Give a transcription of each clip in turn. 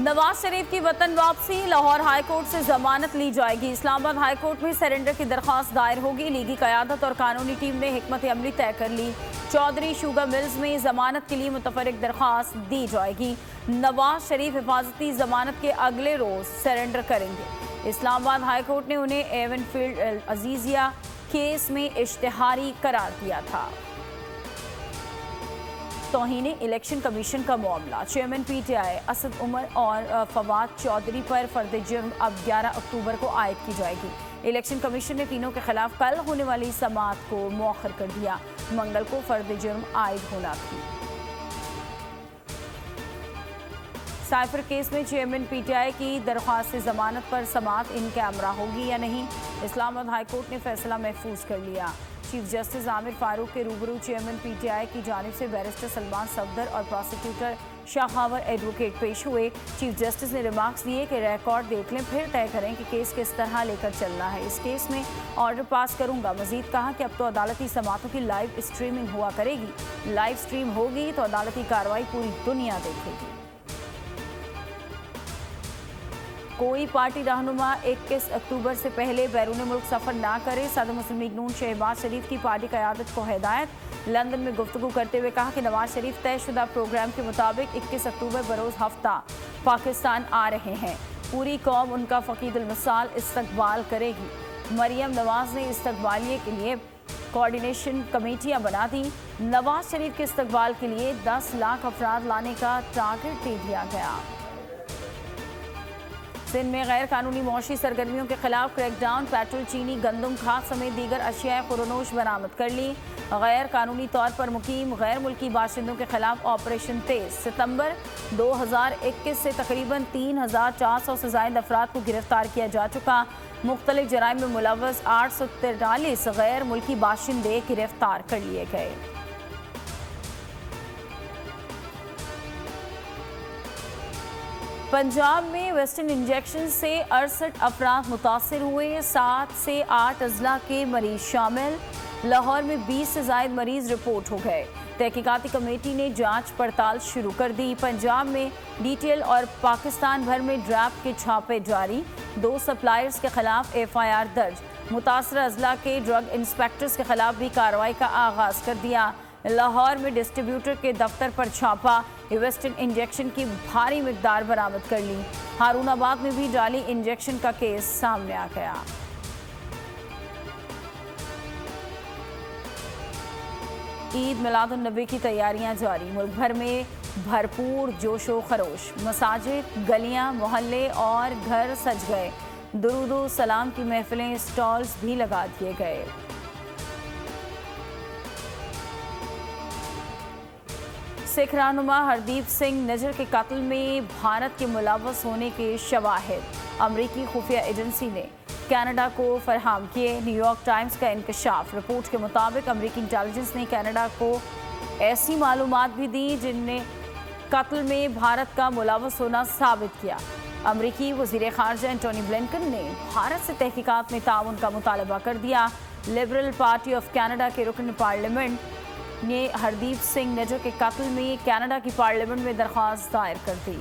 نواز شریف کی وطن واپسی، لاہور ہائی کورٹ سے ضمانت لی جائے گی۔ اسلام آباد ہائی کورٹ میں سرنڈر کی درخواست دائر ہوگی۔ لیگی قیادت اور قانونی ٹیم نے حکمت عملی طے کر لی۔ چودھری شوگر ملز میں ضمانت کے لیے متفرق درخواست دی جائے گی۔ نواز شریف حفاظتی ضمانت کے اگلے روز سرنڈر کریں گے۔ اسلام آباد ہائی کورٹ نے انہیں ایون فیلڈ عزیزیہ کیس میں اشتہاری قرار دیا تھا۔ توہین الیکشن کمیشن کا معاملہ، chairman P T I Asad Umar اور فواد چودھری پر فرد جرم اب 11 اکتوبر کو عائد کی جائے گی۔ الیکشن کمیشن نے تینوں کے خلاف کل ہونے والی سماعت کو مؤخر کر دیا۔ منگل کو فرد جرم عائد ہونا تھی۔ سائفر کیس میں چیئرمین پی ٹی آئی کی درخواست ضمانت پر سماعت ان کیمرہ ہوگی یا نہیں، اسلام آباد ہائی کورٹ نے فیصلہ محفوظ کر لیا۔ چیف جسٹس عامر فاروق کے روبرو چیئرمین پی ٹی آئی کی جانب سے بیرسٹر سلمان صفدر اور پروسیکیوٹر شاہخاور ایڈوکیٹ پیش ہوئے۔ چیف جسٹس نے ریمارکس دیے کہ ریکارڈ دیکھ لیں پھر طے کریں کہ کیس کس طرح لے کر چلنا ہے۔ اس کیس میں آرڈر پاس کروں گا۔ مزید کہا کہ اب تو عدالتی سماعتوں کی لائیو اسٹریمنگ ہوا کرے گی۔ لائیو اسٹریم ہوگی تو عدالتی کارروائی پوری دنیا دیکھے گی۔ کوئی پارٹی رہنما 21 اکتوبر سے پہلے بیرون ملک سفر نہ کرے، صدر مسلم لیگ نون شہباز شریف کی پارٹی قیادت کو ہدایت۔ لندن میں گفتگو کرتے ہوئے کہا کہ نواز شریف طے شدہ پروگرام کے مطابق 21 اکتوبر بروز ہفتہ پاکستان آ رہے ہیں۔ پوری قوم ان کا فقید المثال استقبال کرے گی۔ مریم نواز نے استقبالیے کے لیے کوارڈینیشن کمیٹیاں بنا دی۔ نواز شریف کے استقبال کے لیے 10 لاکھ افراد لانے کا ٹارگٹ دے دیا گیا۔ سندھ میں غیر قانونی معاشی سرگرمیوں کے خلاف کریک ڈاؤن، پیٹرول، چینی، گندم، کھاد سمیت دیگر اشیاء خورنوش برآمد کر لی۔ غیر قانونی طور پر مقیم غیر ملکی باشندوں کے خلاف آپریشن تیز، ستمبر 2021 سے تقریباً 3400 سے زائد افراد کو گرفتار کیا جا چکا۔ مختلف جرائم میں ملوث 843 غیر ملکی باشندے گرفتار کر لیے گئے۔ پنجاب میں ویسٹرن انجیکشن سے 68 افراد متاثر ہوئے، 7 سے 8 اضلاع کے مریض شامل۔ لاہور میں 20 سے زائد مریض رپورٹ ہو گئے۔ تحقیقاتی کمیٹی نے جانچ پڑتال شروع کر دی۔ پنجاب میں ڈی ٹی ایل اور پاکستان بھر میں ڈراپ کے چھاپے جاری، 2 سپلائرز کے خلاف ایف آئی آر درج۔ متاثرہ اضلاع کے ڈرگ انسپیکٹرز کے خلاف بھی کارروائی کا آغاز کر دیا۔ لاہور میں ڈسٹریبیوٹر کے دفتر پر چھاپا، ویسٹرن انجیکشن کی بھاری مقدار برآمد کر لی۔ ہارون آباد میں بھی جعلی انجیکشن کا کیس سامنے آ گیا۔ عید میلاد النبی کی تیاریاں جاری، ملک بھر میں بھرپور جوش و خروش۔ مساجد، گلیاں، محلے اور گھر سج گئے۔ درود و سلام کی محفلیں، سٹالز بھی لگا دیے گئے۔ سکھ رہنما ہردیپ سنگھ نجر کے قتل میں بھارت کے ملوث ہونے کے شواہد امریکی خفیہ ایجنسی نے کینیڈا کو فراہم کیے۔ نیو یارک ٹائمز کا انکشاف، رپورٹ کے مطابق امریکی انٹیلیجنس نے کینیڈا کو ایسی معلومات بھی دی جن نے قتل میں بھارت کا ملوث ہونا ثابت کیا۔ امریکی وزیر خارجہ انٹونی بلنکن نے بھارت سے تحقیقات میں تعاون کا مطالبہ کر دیا۔ لبرل پارٹی آف کینیڈا کے رکن پارلیمنٹ نے ہردیپ سنگھ نجر کے قتل میں کینیڈا کی پارلیمنٹ میں درخواست دائر کر دی۔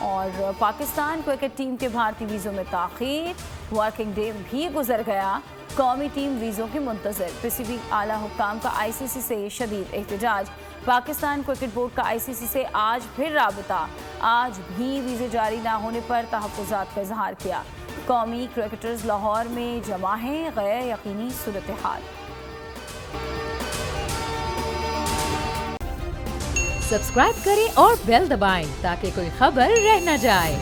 اور پاکستان کرکٹ ٹیم کے بھارتی ویزوں میں تاخیر، ورکنگ ڈے بھی گزر گیا، قومی ٹیم ویزوں کے منتظر۔ پی سی بی اعلیٰ حکام کا آئی سی سی سے شدید احتجاج، پاکستان کرکٹ بورڈ کا آئی سی سی سے آج پھر رابطہ، آج بھی ویزے جاری نہ ہونے پر تحفظات کا اظہار کیا۔ قومی کرکٹرز لاہور میں جمع ہیں، غیر یقینی صورتحال۔ سبسکرائب کریں اور بیل دبائیں تاکہ کوئی خبر رہ نہ جائے۔